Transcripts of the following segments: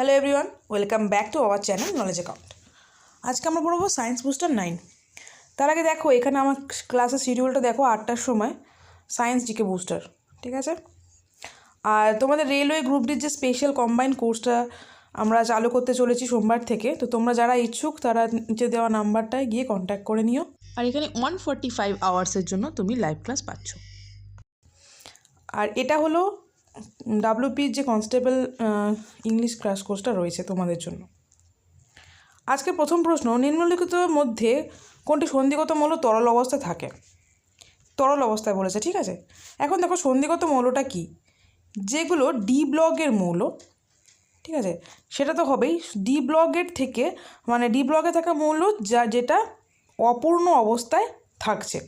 Hello everyone, welcome back to our channel knowledge account. আজকে আমরা পড়বো সায়েন্স বুস্টার 9। তার আগে দেখো এখানে আমার ক্লাসের শিডিউলটা দেখো 8টার সময় সায়েন্স জিকে বুস্টার, ঠিক আছে। আর তোমাদের রেলওয়ে গ্রুপ ডির যে স্পেশাল কম্বাইন্ড কোর্সটা আমরা চালু করতে চলেছি সোমবার থেকে, তো তোমরা যারা ইচ্ছুক তারা নিচে দেওয়া নাম্বারটায় গিয়ে কন্ট্যাক্ট করে নিও। আর এখানে 145 আওয়ার্সের জন্য তুমি লাইভ ক্লাস পাচ্ছ। আর এটা হলো ডাব্লিউপির যে কনস্টেবল ইংলিশ ক্র্যাশ কোর্সটা রয়েছে তোমাদের জন্য। আজকের প্রথম প্রশ্ন, নিম্নলিখিত মধ্যে কোনটি সন্ধিগত মৌল তরল অবস্থায় থাকে? তরল অবস্থায় বলেছে, ঠিক আছে। এখন দেখো সন্ধিগত মৌলটা কি, যেগুলো ডি ব্লকের মৌল, ঠিক আছে, সেটা তো হবেই। ডি ব্লকের থেকে মানে ডি ব্লকে থাকা মৌল যেটা অপূর্ণ অবস্থায় থাকছে,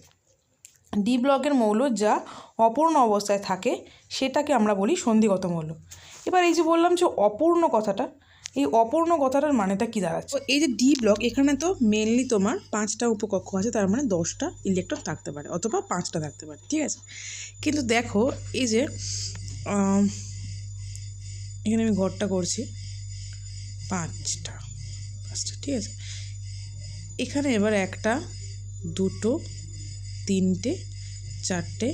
ডি ব্লকের মৌল যা অপূর্ণ অবস্থায় থাকে সেটাকে আমরা বলি সন্ধিগত মৌল। এবার এই যে বললাম যে অপূর্ণ কথাটা, এই অপূর্ণ কথাটার মানেটা কী দাঁড়াচ্ছে? এই যে ডি ব্লক, এখানে তো মেনলি তোমার 5টা উপকক্ষ আছে, তার মানে 10টা ইলেকট্রন থাকতে পারে অথবা 5টা থাকতে পারে, ঠিক আছে। কিন্তু দেখো এই যে এখানে আমি ঘরটা করছি 5টা, ঠিক আছে। এখানে এবার 1টা 2টো 3টে 4টে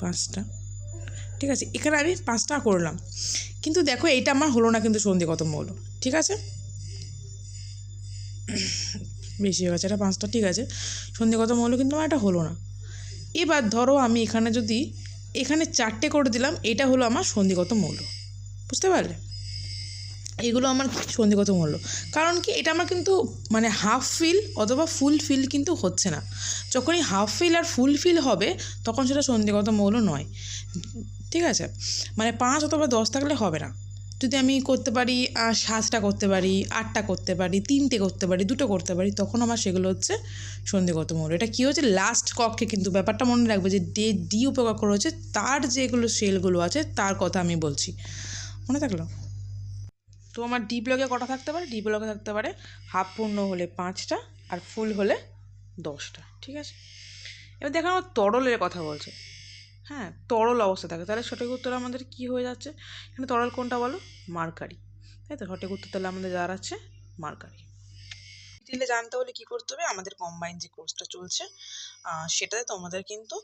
5টা, ঠিক আছে। এখানে আমি 5টা করলাম, কিন্তু দেখো এইটা আমার হলো না কিন্তু সন্ধিগত মৌল, ঠিক আছে। বেশি হয়ে গেছে, এটা 5টা, ঠিক আছে, সন্ধিগত মৌল কিন্তু আমার এটা হলো না। এবার ধরো আমি এখানে যদি এখানে 4টে করে দিলাম, এটা হলো আমার সন্ধিগত মৌল, বুঝতে পারলে? এগুলো আমার সন্ধিগত মৌল, কারণ কি এটা আমার কিন্তু মানে হাফ ফিল অথবা ফুল ফিল কিন্তু হচ্ছে না। যখনই হাফ ফিল আর ফুল ফিল হবে তখন সেটা সন্ধিগত মৌল নয়, ঠিক আছে। মানে 5 অথবা 10 থাকলে হবে না। যদি আমি করতে পারি 7টা করতে পারি, 8টা করতে পারি, 3টে করতে পারি, 2টো করতে পারি, তখন আমার সেগুলো হচ্ছে সন্ধিগত মৌল। এটা কী হচ্ছে, লাস্ট কক্ষে কিন্তু ব্যাপারটা মনে রাখবে যে ডি উপকক্ষ রয়েছে তার যেগুলো সেলগুলো আছে তার কথা আমি বলছি, মনে থাকলো? তো আমার ডি ব্লকে কটা থাকতে পারে? ডি ব্লকে থাকতে পারে হাফ পূর্ণ হলে 5টা আর ফুল হলে 10টা, ঠিক আছে। এবার দেখো আমার তরলের কথা বলছে, হ্যাঁ, তরল অবস্থা থাকে, তাহলে সঠিক উত্তর আমাদের কি হয়ে যাচ্ছে? এখানে তরল কোনটা বলো? মার্কারি, তাই তো। সঠিক উত্তর তাহলে আমাদের যা আছে মার্কারি। ডিটেলে জানতে হলে কী করতে হবে? আমাদের কম্বাইন যে কোর্সটা চলছে সেটাতে তোমাদের কিন্তু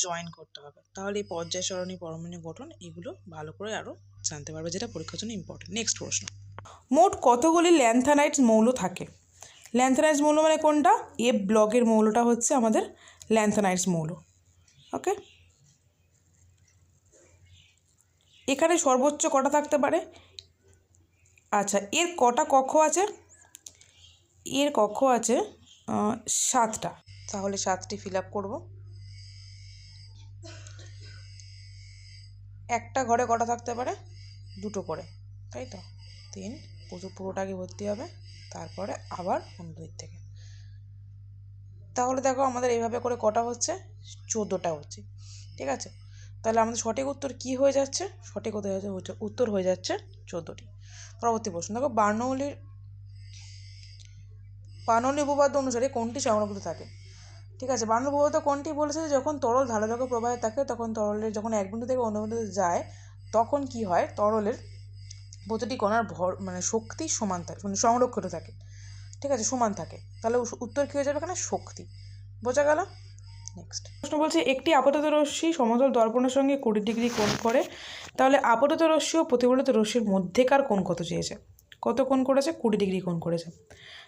জয়েন করতে হবে, তাহলে এই পর্যায় সারণী, পরমাণু গঠন এগুলো ভালো করে আরও জানতে পারবে, যেটা পরীক্ষার জন্য ইম্পর্টেন্ট। নেক্সট প্রশ্ন, মোট কতগুলি ল্যান্থানাইট মৌল থাকে? ল্যান্থানাইট মৌল মানে কোনটা? এফ ব্লকের মৌলটা হচ্ছে আমাদের ল্যান্থানাইট মৌল, ওকে। এখানে সর্বোচ্চ কটা থাকতে পারে? আচ্ছা, এর কটা কক্ষ আছে? এর কক্ষ আছে 7টা, তাহলে 7টি ফিল আপ করবো। একটা ঘরে কটা থাকতে পারে? 2টো করে, তাই তো। 3, পুরোটাকে ভর্তি হবে, তারপরে আবার অন্য দিক থেকে। তাহলে দেখো আমাদের এইভাবে করে কটা হচ্ছে? 14টা হচ্ছে, ঠিক আছে। তাহলে আমাদের সঠিক উত্তর কি হয়ে যাচ্ছে? সঠিক উত্তর হয়ে যাচ্ছে 14টি। পরবর্তী প্রশ্ন দেখো, বার্নৌলির উপপাদ্য অনুসারে কোনটি সংরক্ষিত থাকে? ঠিক আছে, বার্নৌলি উপপাদ্য কোনটি বলেছে? যখন তরল ধারালোকে প্রবাহে থাকে তখন তরলের যখন এক বিন্দু থেকে অন্য বিন্দুতে যায় তখন কি হয়? তরলের প্রতিটি কণার ভর মানে শক্তি সমান থাকে, মানে সংরক্ষিত থাকে, ঠিক আছে, সমান থাকে। তাহলে উত্তর কী হয়ে যাবে এখানে? শক্তি। বোঝা গেল? নেক্সট প্রশ্ন বলছে, একটি আপতিত রশ্মি সমতল দর্পণের সঙ্গে 20 ডিগ্রি কোণ করে, তাহলে আপতিত রশ্মি ও প্রতিফলিত রশ্মির মধ্যেকার কোণ কত চেয়েছে? কত কোণ করেছে? 20 ডিগ্রি কোণ করেছে।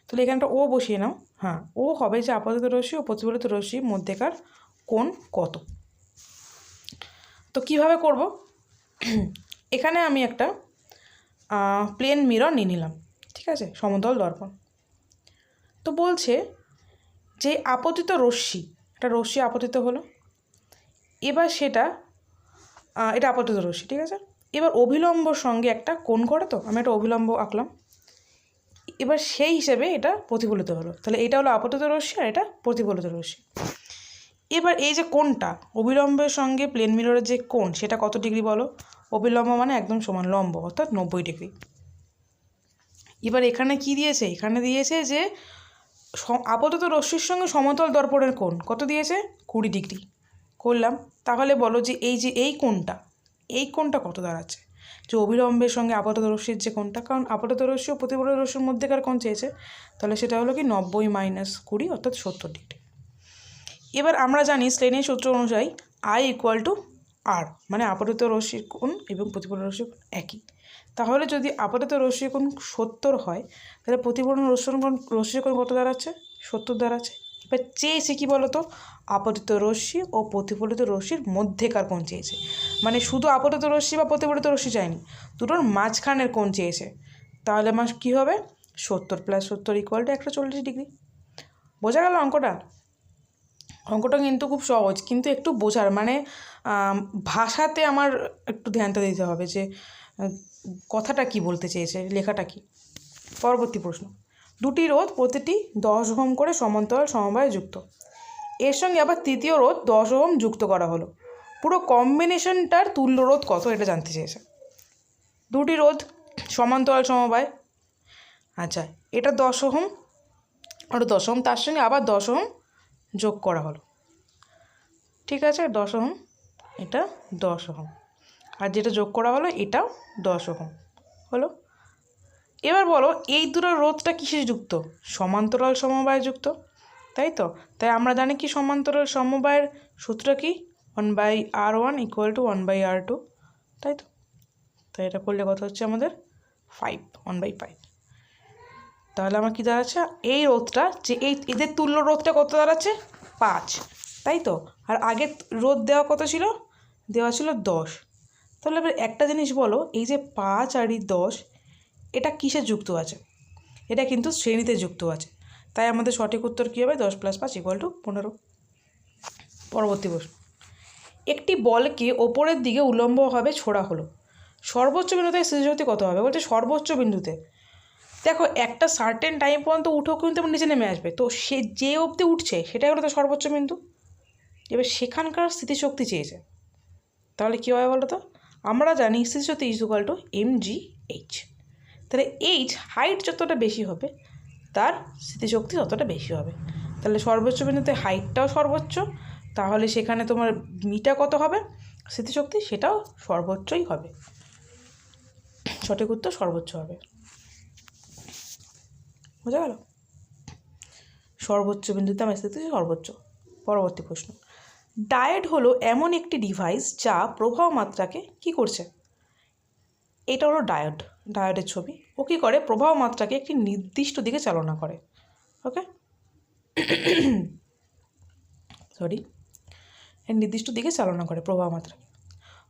তাহলে এখানটা ও বসিয়ে নাও। হ্যাঁ, ও হবে যে আপতিত রশ্মি ও প্রতিফলিত রশ্মির মধ্যেকার কোণ কত। তো কিভাবে করব? এখানে আমি একটা প্লেন মিরর নিয়ে নিলাম, ঠিক আছে, সমতল দর্পণ। তো বলছে যে আপতিত রশ্মি, একটা রশ্মি আপতিত হলো, এবার সেটা এটা আপতিত রশ্মি, ঠিক আছে। এবার অভিলম্বর সঙ্গে একটা কোণ করে, তো আমি একটা অভিলম্ব আঁকলাম, এবার সেই হিসেবে এটা প্রতিফলিত হলো। তাহলে এটা হলো আপতিত রশ্মি আর এটা প্রতিফলিত রশ্মি। এবার এই যে কোণটা অভিলম্বের সঙ্গে প্লেন মিররের যে কোণ, সেটা কত ডিগ্রি বলো? অভিলম্ব মানে একদম সমান লম্ব, অর্থাৎ 90 ডিগ্রি। এবার এখানে কি দিয়েছে? এখানে দিয়েছে যে আপতিত রশ্মির সঙ্গে সমতল দর্পণের কোণ কত দিয়েছে? 20 ডিগ্রি করলাম। তাহলে বলো যে এই কোণটা কত দাঁড়াচ্ছে? যে অবিলম্বের সঙ্গে আপাতত রশ্মির যে কোণটা, কারণ আপাতত রশ্মি ও প্রতিফলিত রশ্মির মধ্যেকার কোণ চেয়েছে, তাহলে সেটা হলো কি 90 - 20 অর্থাৎ 70 ডিগ্রি। এবার আমরা জানি স্লেনের সূত্র অনুযায়ী I = R, মানে আপতিত রশ্মির কোণ এবং প্রতিফলিত রশ্মির কোণ একই। তাহলে যদি আপতিত রশ্মির কোণ 70 হয়, তাহলে প্রতিফলিত রশ্মির কোণ কত দাঁড়াচ্ছে? 70 দাঁড়াচ্ছে। এবার চেয়েছে কি বলতো? আপতিত রশ্মি ও প্রতিফলিত রশ্মির মধ্যেকার কোণ চেয়েছে, মানে শুধু আপতিত রশ্মি বা প্রতিফলিত রশ্মি চায়নি, দুটোর মাঝখানের কোণ চেয়েছে। তাহলে আমার কী হবে? 70 + 70 = 140 ডিগ্রি। বোঝা গেল অঙ্কটা? অঙ্কটা কিন্তু খুব সহজ, কিন্তু একটু বোঝার মানে ভাষাতে আমার একটু ধ্যানটা দিতে হবে যে কথাটা কি বলতে চেয়েছে, লেখাটা কি। পরবর্তী প্রশ্ন, দুটি রোধ প্রতিটি 10 ওহম করে সমান্তরাল সমবায়ে যুক্ত, এর সঙ্গে আবার তৃতীয় রোধ 10 ওহম যুক্ত করা হলো, পুরো কম্বিনেশনটার তুল্য রোধ কত, এটা জানতে চেয়েছে। দুটি রোধ সমান্তরাল সমবায়, আচ্ছা এটা 10 ওহম, ওটা 10 ওহম, তার সঙ্গে আবার 10 ওহম যোগ করা হলো, ঠিক আছে 10 ওহম, এটা 10 ওহম, আর যেটা যোগ করা হলো এটাও 10 ওহম হলো। এবার বলো এই দুটো রোধটা কিসে যুক্ত? সমান্তরাল সমবায়ে যুক্ত, তাই তো? তাই আমরা জানি কি সমান্তরাল সমবায়ের সূত্র কি? 1/R1 = 1/R2, তাই তো? তাই এটা করলে কত হচ্ছে আমাদের 5, 1/5। তাহলে আমার কি দাঁড়াচ্ছে? এই রোধটা যে এদের তুল্য রোধটা কত দাঁড়াচ্ছে? 5, তাই তো? আর আগের রোধ দেওয়া কত ছিল? দেওয়া ছিল 10। তাহলে এবার একটা জিনিস বলো, এই যে 5 আর এই 10, এটা কিসে যুক্ত আছে? এটা কিন্তু শ্রেণীতে যুক্ত আছে, তাই আমাদের সঠিক উত্তর কী হবে? 10 + 5 = 15। পরবর্তী প্রশ্ন, একটি বলকে ওপরের দিকে উল্লম্বভাবে ছোড়া হলো, সর্বোচ্চ বিন্দুতে স্থিতিশক্তি কত হবে? বলছে সর্বোচ্চ বিন্দুতে। দেখো একটা সার্টেন টাইম পর্যন্ত উঠেও কিন্তু নিচে নেমে আসবে, তো সে যে অবধি উঠছে সেটাই হলো তো সর্বোচ্চ বিন্দু। এবার সেখানকার স্থিতিশক্তি চেয়েছে, তাহলে কী হবে বলো তো? আমরা জানি স্থিতিশক্তি = mgh, তাহলে এইচ হাইট যতটা বেশি হবে তার স্থিতিশক্তি ততটা বেশি হবে। তাহলে সর্বোচ্চ বিন্দুতে হাইটটাও সর্বোচ্চ, তাহলে সেখানে তোমার মিটা কত হবে স্থিতিশক্তি, সেটাও সর্বোচ্চই হবে। সঠিক উত্তর সর্বোচ্চ হবে। বোঝা গেল? সর্বোচ্চ বিন্দুতে আমার স্থিতি সর্বোচ্চ। পরবর্তী প্রশ্ন, ডায়োড হলো এমন একটি ডিভাইস যা প্রবাহ মাত্রাকে কি করছে? এটা হলো ডায়োডের ছবি। ও কী করে? প্রবাহ মাত্রাকে একটি নির্দিষ্ট দিকে চালনা করে। ওকে, নির্দিষ্ট দিকে চালনা করে প্রবাহ মাত্রাকে।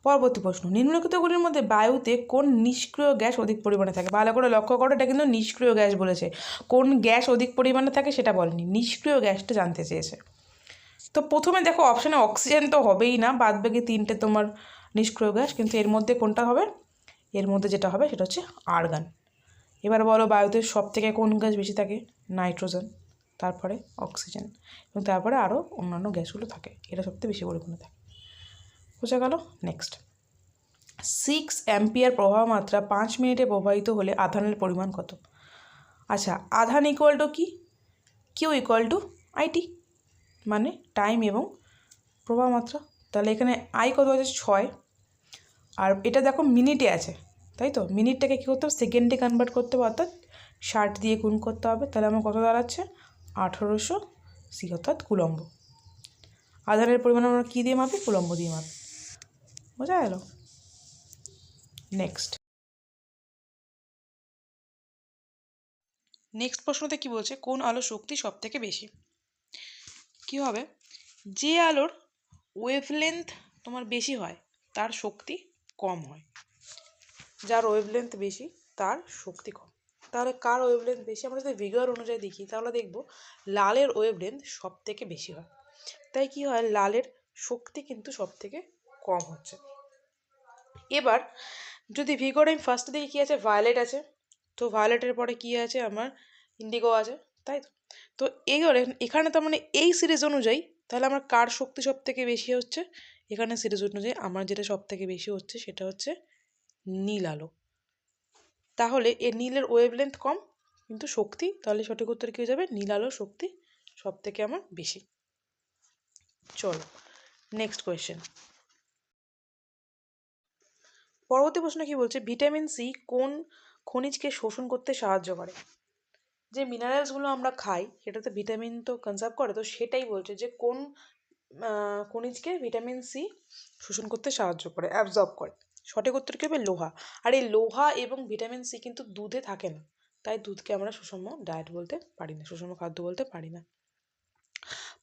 পরবর্তী প্রশ্ন, নিম্নলিখিতগুলির মধ্যে বায়ুতে কোন নিষ্ক্রিয় গ্যাস অধিক পরিমাণে থাকে? ভালো করে লক্ষ্য করো, এটা কিন্তু নিষ্ক্রিয় গ্যাস বলেছে, কোন গ্যাস অধিক পরিমাণে থাকে সেটা বলেনি, নিষ্ক্রিয় গ্যাসটা জানতে চেয়েছে। তো প্রথমে দেখো অপশানে অক্সিজেন তো হবেই না, বাদ বাকি তিনটে তোমার নিষ্ক্রিয় গ্যাস, কিন্তু এর মধ্যে কোনটা হবে? এর মধ্যে যেটা হবে সেটা হচ্ছে আর্গন। এবার বলো বায়ুতে সব থেকে কোন গ্যাস বেশি থাকে? নাইট্রোজেন, তারপরে অক্সিজেন, এবং তারপরে আরও অন্যান্য গ্যাসগুলো থাকে, এটা সবথেকে বেশি পরিমাণে থাকে। বোঝা গেল? নেক্সট, 6 অ্যাম্পিয়ার প্রবাহ মাত্রা 5 মিনিটে প্রবাহিত হলে আধানের পরিমাণ কত? আচ্ছা, আধান ইকুয়াল টু কি? কিউ ইকুয়াল টু আইটি, মানে টাইম এবং প্রবাহ মাত্রা। তাহলে এখানে আই কত আছে? 6, আর এটা দেখো মিনিটে আছে, তাই তো? মিনিটটাকে কী করতে হবে? সেকেন্ডে কনভার্ট করতে হবে, অর্থাৎ 60 দিয়ে গুণ করতে হবে। তাহলে আমার কত দাঁড়াচ্ছে? 1800 সি, অর্থাৎ কুলম্ব। আধানের পরিমাণ আমরা কী দিয়ে মাপি? কুলম্ব দিয়ে মাপি। বোঝা গেল? নেক্সট প্রশ্নতে কি বলছে? কোন আলোর শক্তি সব থেকে বেশি? কি হবে? যে আলোর ওয়েভলেন্থ তোমার বেশি হয় তার শক্তি কম হয়, যার ওয়েভলেন্থ বেশি তার শক্তি কম। তাহলে কার ওয়েভলেন্থ বেশি? আমরা যদি ভিগার অনুযায়ী দেখি তাহলে দেখব লালের ওয়েভলেন্থ সব থেকে বেশি হয়, তাই কি হয়? লালের শক্তি কিন্তু সব থেকে কম হচ্ছে। এবার যদি ভিগোর আমি ফার্স্টে দেখি কী আছে? ভায়োলেট আছে, তো ভায়োলেটের পরে কী আছে? আমার ইন্ডিগো আছে, তাই তো? তো এখানে তার মানে এই সিরিজ অনুযায়ী তাহলে আমার কার শক্তি সব থেকে বেশি হচ্ছে? এখানে সিরিজ অনুযায়ী আমার যেটা সব থেকে বেশি হচ্ছে সেটা হচ্ছে নীল আলো। তাহলে এর নীলের ওয়েভলেন্থ কম কিন্তু শক্তি, তাহলে সঠিক উত্তর কী হয়ে যাবে? নীল আলোর শক্তি সব থেকে আমার বেশি। চলো নেক্সট কোয়েশ্চেন। পরবর্তী প্রশ্ন কি বলছে, ভিটামিন সি কোন খনিজকে শোষণ করতে সাহায্য করে? যে মিনারেলসগুলো আমরা খাই সেটাতে ভিটামিন তো কনজার্ভ করে, তো সেটাই বলছে যে কোন খনিজকে ভিটামিন সি শোষণ করতে সাহায্য করে, অ্যাবজর্ব করে। সঠিক উত্তর কী হবে? লোহা। আর এই লোহা এবং ভিটামিন সি কিন্তু দুধে থাকে না, তাই দুধকে আমরা সুষম ডায়েট বলতে পারি না, সুষম খাদ্য বলতে পারি না।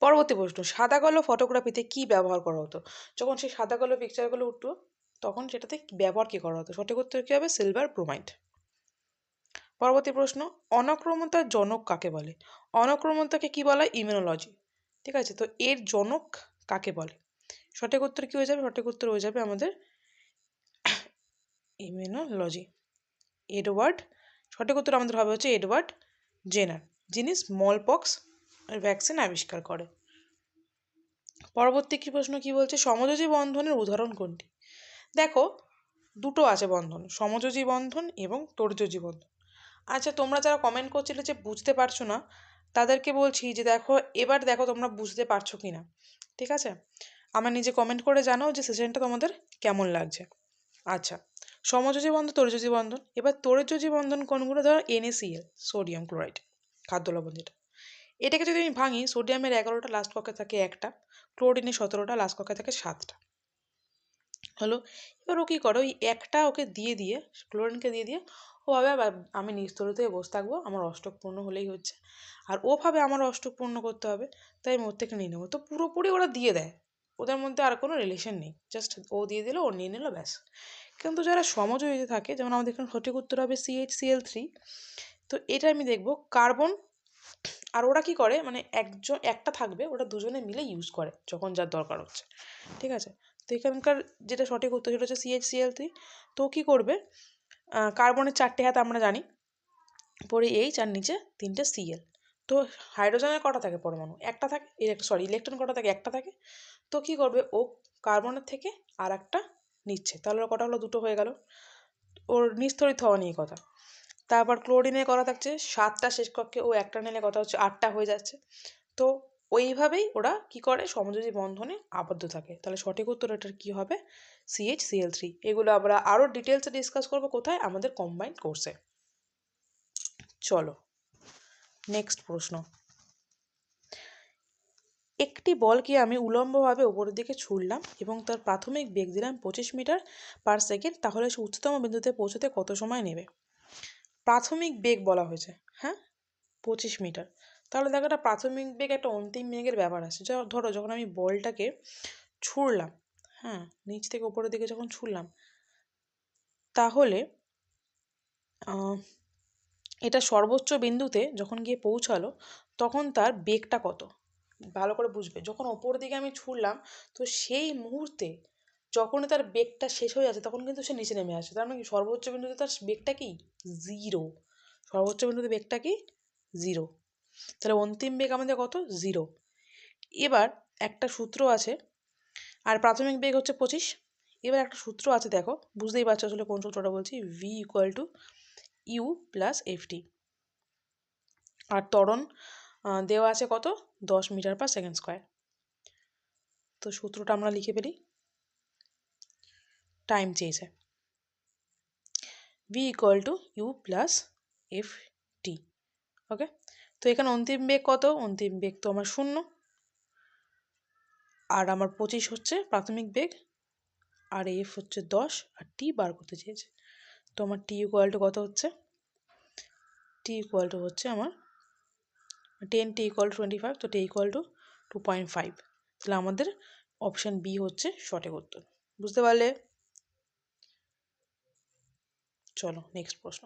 পরবর্তী প্রশ্ন, সাদা কালো ফটোগ্রাফিতে কি ব্যবহার করা হতো? যখন সেই সাদা কালো পিকচারগুলো উঠতো তখন সেটাতে ব্যবহার কী করা হতো? সঠিক উত্তর কী হবে? Silver bromide. পরবর্তী প্রশ্ন, অনক্রমতার জনক কাকে বলে? অনক্রমতাকে কি বলা হয়? ইমিউনোলজি। ঠিক আছে, তো এর জনক কাকে বলে? সঠিক উত্তর কী হয়ে যাবে? সঠিক উত্তর হয়ে যাবে আমাদের ইমিউনোলজি, এডওয়ার্ড। সঠিক উত্তর আমাদের হবে হচ্ছে এডওয়ার্ড জেনার, যিনি স্মল পক্স ভ্যাকসিন আবিষ্কার করে। পরবর্তী কি প্রশ্ন কি বলছে, সমযোজী বন্ধনের উদাহরণ কোনটি? দেখো দুটো আছে বন্ধন, সমযোজী বন্ধন এবং তোড়যোজী বন্ধন। আচ্ছা, তোমরা যারা কমেন্ট করছিলে যে বুঝতে পারছো না, তাদেরকে বলছি যে দেখো এবার দেখো তোমরা বুঝতে পারছো কি না। ঠিক আছে, আমার নিজে কমেন্ট করে জানাও যে সেশনটা তোমাদের কেমন লাগছে। আচ্ছা, সমযোজী বন্ধন, তোড়যোজী বন্ধন। এবার তোড়যোজী বন্ধন কোনগুলো? ধরো NaCl, সোডিয়াম ক্লোরাইড, খাদ্য লবণ যেটা। এটাকে যদি আমি ভাঙি, সোডিয়ামের 11টা, লাস্ট কক্ষে থাকে একটা, ক্লোরিনের 17টা, লাস্ট কক্ষে থাকে 7টা। হলো, এবার ও কী করো, ওই একটা ওকে দিয়ে দিয়ে, ক্লোরিনকে দিয়ে দিয়ে ও ভাবে আমি নিস্তরিত হয়ে বসে থাকবো, আমার অষ্টক পূর্ণ হলেই হচ্ছে। আর ও ভাবে আমার অষ্টক পূর্ণ করতে হবে, তাই আমি ওর থেকে নিয়ে নেবো। তো পুরোপুরি ওরা দিয়ে দেয়, ওদের মধ্যে আর কোনো রিলেশন নেই, জাস্ট ও দিয়ে দিল, ও নিয়ে নিল, ব্যাস। কিন্তু যারা সমযোজিত থাকে, যেমন আমাদের এখানে সঠিক উত্তর হবে CHCl3। তো এটা আমি দেখবো কার্বন, আর ওরা কি করে, মানে একটা থাকবে, ওরা দুজনে মিলে ইউজ করে যখন যার দরকার হচ্ছে। ঠিক আছে, তো এখানকার যেটা সঠিক উত্তর সেটা হচ্ছে CHCl3। তো কী করবে, কার্বনের 4টে হাত আমরা জানি, পরে H আর নিচে 3টে Cl। তো হাইড্রোজেনের কটা থাকে পরমাণু? একটা থাকে। ইলেকট্রন কটা থাকে? একটা থাকে। তো কী করবে, ও কার্বনের থেকে আর একটা নিচ্ছে, তাহলে কটা হলো? 2টো হয়ে গেল। ওর নিস্তরিত হওয়া নিয়ে কথা। তারপর ক্লোরিনের করা থাকছে 7টা শেষ কক্ষে, ও একটা নিলে কথা হচ্ছে 8টা হয়ে যাচ্ছে। তো ওইভাবেই ওরা কি করে, সমযোজী বন্ধনে আবদ্ধ থাকে। তাহলে সঠিক উত্তর এটার কী হবে? CHCl3। এগুলো আমরা আরও ডিটেলসে ডিসকাস করবো কোথায়? আমাদের কম্বাইন্ড কোর্সে। চলো নেক্সট প্রশ্ন, একটি বলকে আমি উলম্বভাবে উপরের দিকে ছুড়লাম এবং তার প্রাথমিক বেগ দিলাম 25 মিটার পার সেকেন্ড, তাহলে সে উচ্চতম বিন্দুতে পৌঁছতে কত সময় নেবে? প্রাথমিক বেগ বলা হয়েছে, হ্যাঁ, 25 মিটার। তাহলে দেখো একটা প্রাথমিক বেগ, একটা অন্তিম বেগের ব্যাপার আছে। ধরো যখন আমি বলটাকে ছুড়লাম, হ্যাঁ, নিচ থেকে উপরের দিকে যখন ছুড়লাম, তাহলে এটা সর্বোচ্চ বিন্দুতে যখন গিয়ে পৌঁছালো তখন তার বেগটা কত? ভালো করে বুঝবে, যখন ওপর দিকে আমি ছুড়লাম, তো সেই মুহূর্তে যখনই তার বেগটা শেষ হয়ে যাচ্ছে তখন কিন্তু সে নিচে নেমে আসে। তার মানে কি, সর্বোচ্চ বিন্দুতে তার বেগটা কি? 0। সর্বোচ্চ বিন্দুতে বেগটা কি? 0। তাহলে অন্তিম বেগ আমাদের কত? 0। এবার একটা সূত্র আছে, আর প্রাথমিক বেগ হচ্ছে 25। এবার একটা সূত্র আছে, দেখো বুঝতেই পারছো আসলে কোন সূত্রটা বলছি। V=U + FT। আর ত্বরণ দেওয়া আছে কত? 10 মিটার পার সেকেন্ড স্কোয়ার। তো সূত্রটা আমরা লিখে ফেলি। টাইম চেয়েছে, V=U + FT। ওকে, তো এখানে অন্তিম বেগ কত? অন্তিম বেগ তো আমার 0, আর আমার 25 হচ্ছে প্রাথমিক বেগ, আর F হচ্ছে 10, আর T বার করতে চেয়েছে। তো আমার T= কত হচ্ছে? T= হচ্ছে আমার 10, T = 25, তো T = 2.5। তাহলে আমাদের অপশান বি হচ্ছে সঠিক উত্তর। বুঝতে পারলে? চলো নেক্সট প্রশ্ন,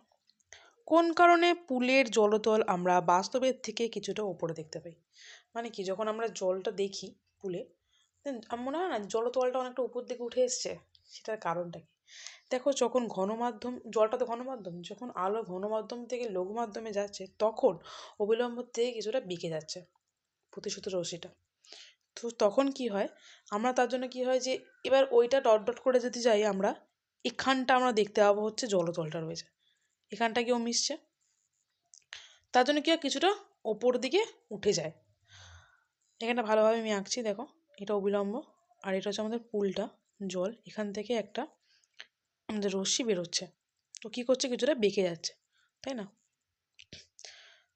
কোন কারণে পুলের জলতল আমরা বাস্তবের থেকে কিছুটা ওপরে দেখতে পাই? মানে কি, যখন আমরা জলটা দেখি পুলে, আমার মনে হয় না জলতলটা অনেকটা উপর দিকে উঠে এসছে। সেটার কারণটা কি? দেখো যখন ঘনমাধ্যম, জলটা তো ঘনমাধ্যম, যখন আলো ঘনমাধ্যম থেকে লঘু মাধ্যমে যাচ্ছে তখন অবিলম্ব থেকে কিছুটা বেঁকে যাচ্ছে প্রতিসূত্র রশ্মিটা। তো তখন কি হয়, আমরা তার জন্য কি হয় যে এবার ওইটা ডট ডট করে যদি যাই আমরা, এখানটা আমরা দেখতে পাবো হচ্ছে জলতলটা রয়েছে, এখানটা গিয়েও মিশছে, তার জন্য কি হয়, কিছুটা ওপর দিকে উঠে যায়। এখানটা ভালোভাবে আমি আঁকছি, দেখো এটা অবিলম্ব, আর এটা হচ্ছে আমাদের পুলটা, জল এখান থেকে একটা আমাদের রশ্মি বেরোচ্ছে, তো কী করছে, কিছুটা বেঁকে যাচ্ছে, তাই না?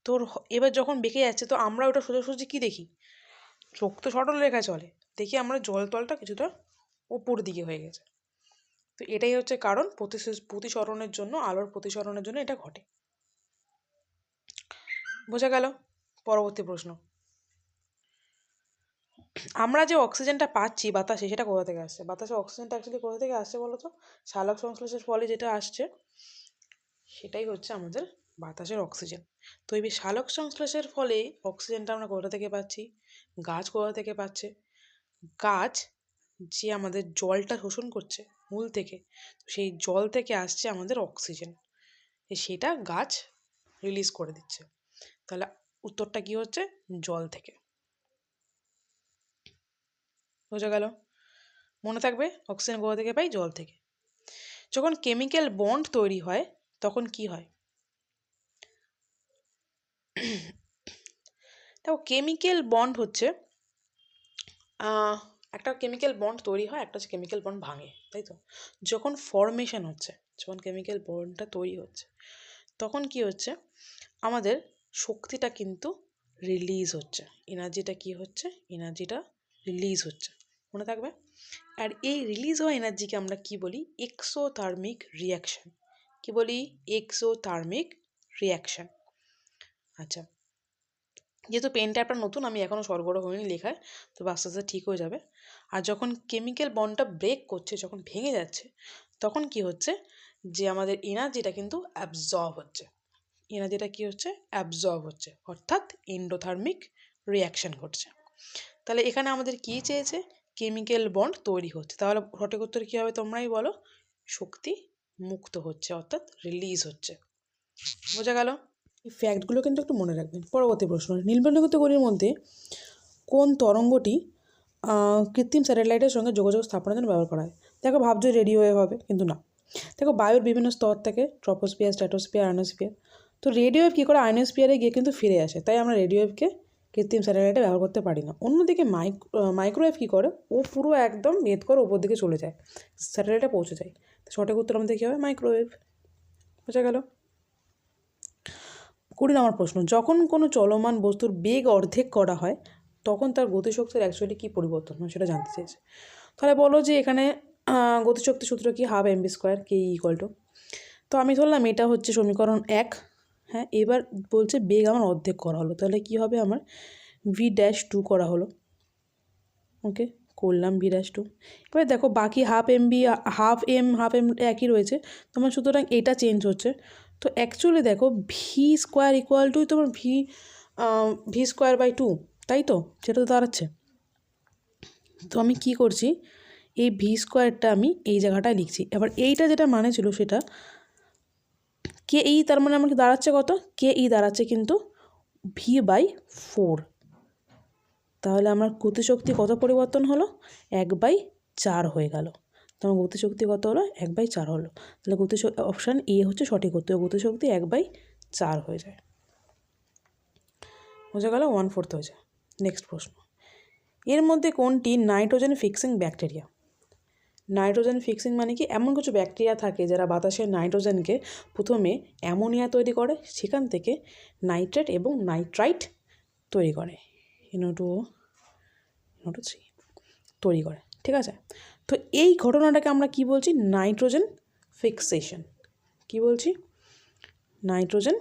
তোর এবার যখন বেঁকে যাচ্ছে তো আমরা ওটা সোজাসুজি কী দেখি, চোখ তো সরল রেখায় চলে, দেখি আমরা জল তলটা কিছুটা ওপর দিকে হয়ে গেছে। তো এটাই হচ্ছে কারণ, প্রতিসরণের জন্য, আলোর প্রতিসরণের জন্য এটা ঘটে। বোঝা গেল? পরবর্তী প্রশ্ন, আমরা যে অক্সিজেনটা পাচ্ছি বাতাসে, সেটা কোথা থেকে আসছে? বাতাসে অক্সিজেনটা অ্যাকচুয়ালি কোথা থেকে আসছে বলো তো? সালোক সংশ্লেষের ফলে যেটা আসছে সেটাই হচ্ছে আমাদের বাতাসের অক্সিজেন। তো এই সালোক সংশ্লেষের ফলে অক্সিজেনটা আমরা কোথা থেকে পাচ্ছি? গাছ কোথা থেকে পাচ্ছে? গাছ যে আমাদের জলটা শোষণ করছে মূল থেকে, সেই জল থেকে আসছে আমাদের অক্সিজেন, সেটা গাছ রিলিজ করে দিচ্ছে। তাহলে উত্তরটা কি হচ্ছে? জল থেকে। বোঝা গেল? মনে থাকবে, অক্সিজেন কোথা থেকে পাই? জল থেকে। যখন কেমিক্যাল বন্ড তৈরি হয় তখন কি হয়? দেখো, কেমিক্যাল বন্ড হচ্ছে একটা কেমিক্যাল বন্ড তৈরি হয়, একটা হচ্ছে কেমিক্যাল বন্ড ভাঙে, তাই তো? যখন ফর্মেশন হচ্ছে, যখন কেমিক্যাল বন্ডটা তৈরি হচ্ছে, তখন কি হচ্ছে, আমাদের শক্তিটা কিন্তু রিলিজ হচ্ছে, এনার্জিটা কি হচ্ছে, এনার্জিটা রিলিজ হচ্ছে, মনে থাকবে। আর এই রিলিজ হওয়া এনার্জিকে আমরা কি বলি? Exothermic reaction. কি বলি? Exothermic reaction. আচ্ছা, যেহেতু পেনটা একটা নতুন, আমি এখনও সরগরম হয়নি লেখায়, তবে আস্তে আস্তে ঠিক হয়ে যাবে। আর যখন কেমিক্যাল বন্ডটা ব্রেক করছে, যখন ভেঙে যাচ্ছে, তখন কি হচ্ছে, যে আমাদের এনার্জিটা কিন্তু অ্যাবজর্ব হচ্ছে, এনার্জিটা কি হচ্ছে? অ্যাবজর্ব হচ্ছে, অর্থাৎ এন্ডোথার্মিক রিয়াকশান ঘটছে। তাহলে এখানে আমাদের কী চেয়েছে? কেমিক্যাল বন্ড তৈরি হচ্ছে। তাহলে সঠিক উত্তর কী হবে তোমরাই বলো? শক্তি মুক্ত হচ্ছে, অর্থাৎ রিলিজ হচ্ছে। বোঝা গেল? এই ফ্যাক্টগুলো কিন্তু একটু মনে রাখবেন। পরবর্তী প্রশ্ন, নিম্নলিখিতগুলির মধ্যে কোন তরঙ্গটি কৃত্রিম স্যাটেলাইটের সঙ্গে যোগাযোগ স্থাপনের জন্য ব্যবহার করা হয়? দেখো, ভাবছো রেডিও ওয়েভ হবে, কিন্তু না। দেখো, বায়ুর বিভিন্ন স্তর থেকে, ট্রপোস্ফিয়ার, স্ট্র্যাটোস্ফিয়ার, আয়নোস্ফিয়ার, তো রেডিও ওয়েভ কী করে আয়নোস্ফিয়ারে গিয়ে কিন্তু ফিরে আসে, তাই আমরা রেডিও ওয়েভকে কৃত্রিম স্যাটেলাইটে ব্যবহার করতে পারি না। অন্যদিকে মাইক্রোওয়েভ কী করে, ও পুরো একদম ভেদ করে উপর দিকে চলে যায়, স্যাটেলাইটে পৌঁছে যায়। তো সঠিক উত্তর আমাদের কী হবে? মাইক্রোওয়েভ। বোঝা গেল? 20 নম্বর প্রশ্ন, যখন কোনো চলমান বস্তুর বেগ অর্ধেক করা হয় তখন তার গতিশক্তির অ্যাকচুয়ালি কী পরিবর্তন হয়, সেটা জানতে চেয়েছে। তাহলে বলো যে এখানে গতিশক্তি সূত্র কি? ½ mv² ke = তো আমি ধরলাম এটা হচ্ছে সমীকরণ 1। হ্যাঁ, এবার বলছে বেগ আমার অর্ধেক করা হলো, তাহলে কি হবে? আমার v'2 করা হলো। ওকে, করলাম v'2। এবার দেখো, বাকি হাফ এম একই রয়েছে তোমার, সুতরাং এটা চেঞ্জ হচ্ছে। তো অ্যাকচুয়ালি দেখো, v² তোমার v²/2, তাই তো? সেটা তো দাঁড়াচ্ছে। তো আমি কি করছি, এই v² আমি এই জায়গাটায় লিখছি। এবার এইটা যেটা মানে ছিল সেটা ke, তার মানে আমাকে দাঁড়াচ্ছে কত? ke দাঁড়াচ্ছে কিন্তু v/4। তাহলে আমার গতিশক্তি কত পরিবর্তন হলো? 1/4 হয়ে গেল। তো আমার গতিশক্তি কত হলো? 1/4 হলো। তাহলে অপশান এ হচ্ছে সঠিক উত্তর, গতিশক্তি 1/4 হয়ে যায়। বোঝা গেল? 1/4 হয়ে যায়। নেক্সট প্রশ্ন, এর মধ্যে কোনটি nitrogen fixing bacteria? Nitrogen fixing মানে কি? এমন কিছু ব্যাকটেরিয়া থাকে যারা বাতাসের নাইট্রোজেনকে প্রথমে অ্যামোনিয়া তৈরি করে, সেখান থেকে নাইট্রেট এবং নাইট্রাইট তৈরি করে, NO2 তৈরি করে, ঠিক আছে? তো এই ঘটনাটাকে আমরা কি বলছি? Nitrogen fixation. কি বলছি? Nitrogen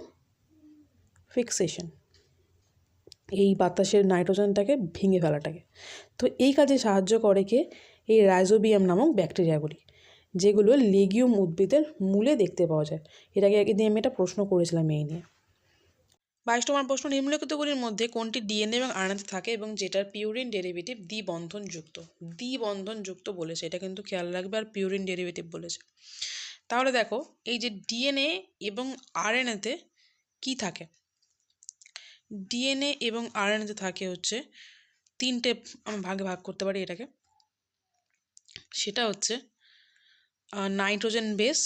fixation. এই বাতাসের নাইট্রোজেনটাকে ভেঙে ফেলাটাকে। তো এই কাজে সাহায্য করে কে? এই রাইজোবিয়াম নামক ব্যাকটেরিয়াগুলি, যেগুলো লেগিউম উদ্ভিদের মূলে দেখতে পাওয়া যায়। এটাকে একদিন আমি একটা প্রশ্ন করেছিলাম এই নিয়ে। 22 নম্বর প্রশ্ন, নিম্নলিখিতগুলির মধ্যে কোনটি ডিএনএ এবং আরএনএতে থাকে এবং যেটার পিউরিন ডেরিভেটিভ দ্বিবন্ধনযুক্ত? দ্বিবন্ধনযুক্ত বলেছে, এটা কিন্তু খেয়াল রাখবে। আর পিউরিন ডেরিভেটিভ বলেছে। তাহলে দেখো, এই যে ডিএনএ এবং আরএনএতে কি থাকে? ডিএনএ এবং আরএনএতে থাকে হচ্ছে 3টে, আমি ভাগে ভাগ করতে পারি এটাকে। সেটা হচ্ছে নাইট্রোজেন বেস,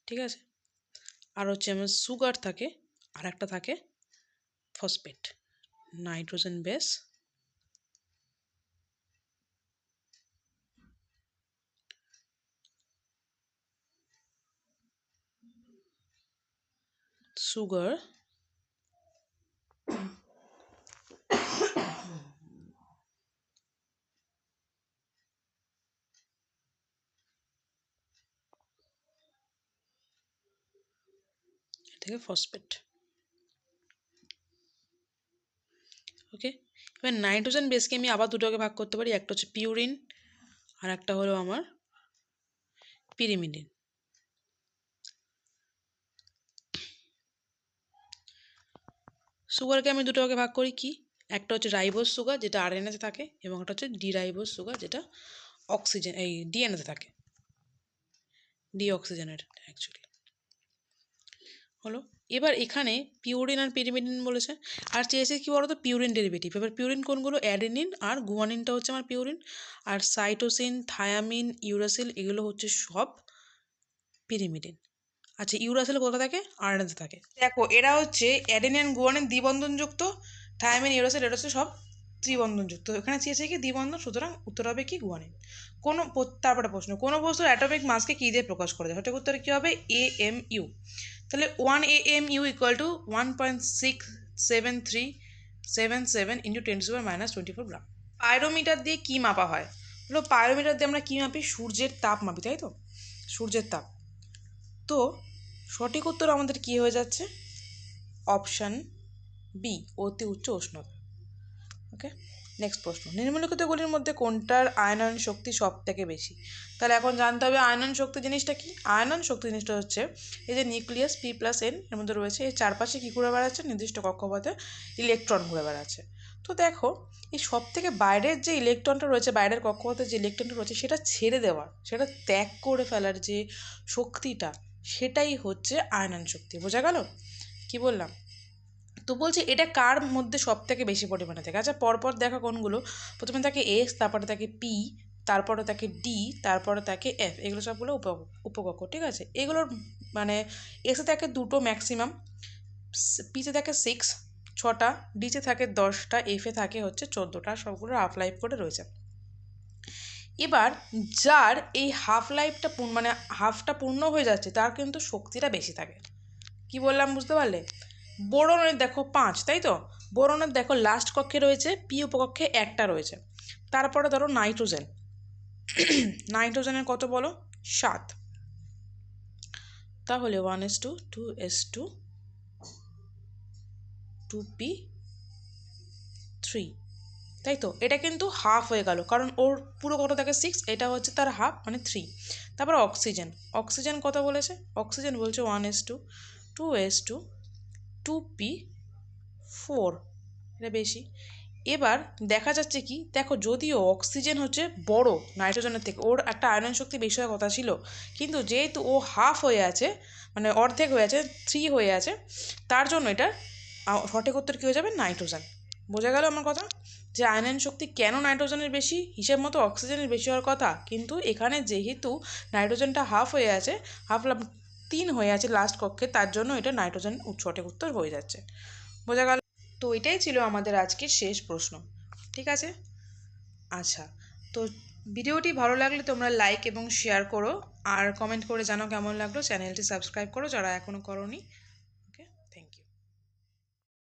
ঠিক আছে, আর হচ্ছে আমার সুগার থাকে, আর একটা থাকে ফসফেট। নাইট্রোজেন বেস, সুগার থেকে ফসফেট। ওকে, এবার নাইট্রোজেন বেসকে আমি আবার দুটোকে ভাগ করতে পারি, একটা হচ্ছে পিউরিন আর একটা হলো আমার পিরিমিডিন। সুগারকে আমি দুটোকে ভাগ করি কি, একটা হচ্ছে রাইবোজ সুগার যেটা আরএনএতে থাকে এবং একটা হচ্ছে ডিরাইবোজ সুগার যেটা অক্সিজেন এই ডিএনএতে থাকে, ডিঅক্সিজেনেট অ্যাকচুয়ালি হলো। এবার এখানে পিউরিন আর পিরিমিডিন বলেছে, আর চেয়েছে কি বলতো পিউরিন ডেরিভেটিভ। এবার পিউরিন কোনগুলো, অ্যাডেনিন আর গুয়ানিনটা হচ্ছে আমার পিউরিন, আর সাইটোসিন, থায়ামিন, ইউরাসিল এগুলো হচ্ছে সব পিরিমিডিন। আচ্ছা, ইউরাসিল কোথায় থাকে, আরএনএতে থাকে। দেখো এরা হচ্ছে অ্যাডেনিন গুয়ানিন দ্বিবন্ধনযুক্ত, থায়ামিন, ইউরাসিল এটা হচ্ছে সব ত্রিবন্ধনযুক্ত। এখানে চেয়েছে কি দ্বিবন্ধন, সুতরাং উত্তর হবে কি গুয়ানিন। তারপরে প্রশ্ন, কোনো বস্তুর অ্যাটমিক মাসকে কী দিয়ে প্রকাশ করা যায়, সঠিক উত্তরে কী হবে AMU। তাহলে 1 AMU equal to 1.6737 into 10⁻⁻24 gram. Pyrometer দিয়ে কি মাপা হয়, বলো পাইরোমিটার দিয়ে আমরা কী মাপি, সূর্যের তাপ মাপি, তাই তো, সূর্যের তাপ। তো সঠিক উত্তর আমাদের কি হয়ে যাচ্ছে, অপশান বি, অতি উচ্চ উষ্ণতা। ওকে, নেক্সট প্রশ্ন, নিম্নলিখিতগুলির মধ্যে কোনটার আয়নন শক্তি সব থেকে বেশি। তাহলে এখন জানতে হবে আয়নন শক্তি জিনিসটা কি। আয়নন শক্তি জিনিসটা হচ্ছে এই যে নিউক্লিয়াস P+N এর মধ্যে রয়েছে, এর চারপাশে কী ঘুরে বেড়াচ্ছে, নির্দিষ্ট কক্ষপথে ইলেকট্রন ঘুরে বেড়াচ্ছে। তো দেখো এই সব থেকে বাইরের যে ইলেকট্রনটা রয়েছে, বাইরের কক্ষপথে যে ইলেকট্রনটা রয়েছে সেটা ছেড়ে দেওয়ার, সেটা ত্যাগ করে ফেলার যে শক্তিটা, সেটাই হচ্ছে আয়নন শক্তি। বোঝা গেল কি বললাম। তো বলছি এটা কার মধ্যে সব থেকে বেশি পরিমাণে থাকে। আচ্ছা পরপর দেখা কোনগুলো, প্রথমে থাকে S, তারপরে থাকে P, তারপরে থাকে D, তারপরে থাকে F, এগুলো সবগুলো উপকক্ষ, ঠিক আছে। এগুলোর মানে এসে থাকে দুটো ম্যাক্সিমাম, পিতে থাকে 6টা, ডিতে থাকে 10টা, এফে থাকে হচ্ছে 14টা, সবগুলো হাফ লাইফ করে রয়েছে। এবার যার এই হাফ লাইফটা মানে হাফটা পূর্ণ হয়ে যাচ্ছে তার কিন্তু শক্তিটা বেশি থাকে। কি বললাম বুঝতে পারলে। বোরনের দেখো 5, তাই তো, বোরনের দেখো লাস্ট কক্ষে রয়েছে, পি উপকক্ষে একটা রয়েছে। তারপরে ধরো নাইট্রোজেন, নাইট্রোজেনের কত বলো 7, তাহলে 1s2 2s2 2p3, তাই তো। এটা কিন্তু হাফ হয়ে গেল কারণ ওর পুরো কত থাকে 6, এটা হচ্ছে তার হাফ মানে 3। তারপর অক্সিজেন, অক্সিজেন কত বলেছে, অক্সিজেন বলছে 1s2 2s2 2p4, এটা বেশি। এবার দেখা যাচ্ছে কি, দেখো যদিও অক্সিজেন হচ্ছে বড় নাইট্রোজেনের থেকে, ওর একটা আয়নন শক্তি বেশি হওয়ার কথা ছিল, কিন্তু যেহেতু ও হাফ হয়ে আছে মানে অর্ধেক হয়ে আছে, 3 হয়ে আছে, তার জন্য এটা সঠিক উত্তর কী হয়ে যাবে, নাইট্রোজেন। বোঝা গেল আমার কথা, যে আয়নন শক্তি কেন নাইট্রোজেনের বেশি, হিসেব মতো অক্সিজেনের বেশি হওয়ার কথা, কিন্তু এখানে যেহেতু নাইট্রোজেনটা হাফ হয়ে আছে, হাফ 3 হয়ে আছে লাস্ট কক্ষে, তার জন্য এটা নাইট্রোজেন সঠিক উত্তর হয়ে যাচ্ছে। বোঝা গেল। তো এটাই ছিল আমাদের আজকের শেষ প্রশ্ন, ঠিক আছে। আচ্ছা, তো ভিডিওটি ভালো লাগলে তোমরা লাইক এবং শেয়ার করো, আর কমেন্ট করে জানাও কেমন লাগলো। চ্যানেলটি সাবস্ক্রাইব করো যারা এখনও করোনি।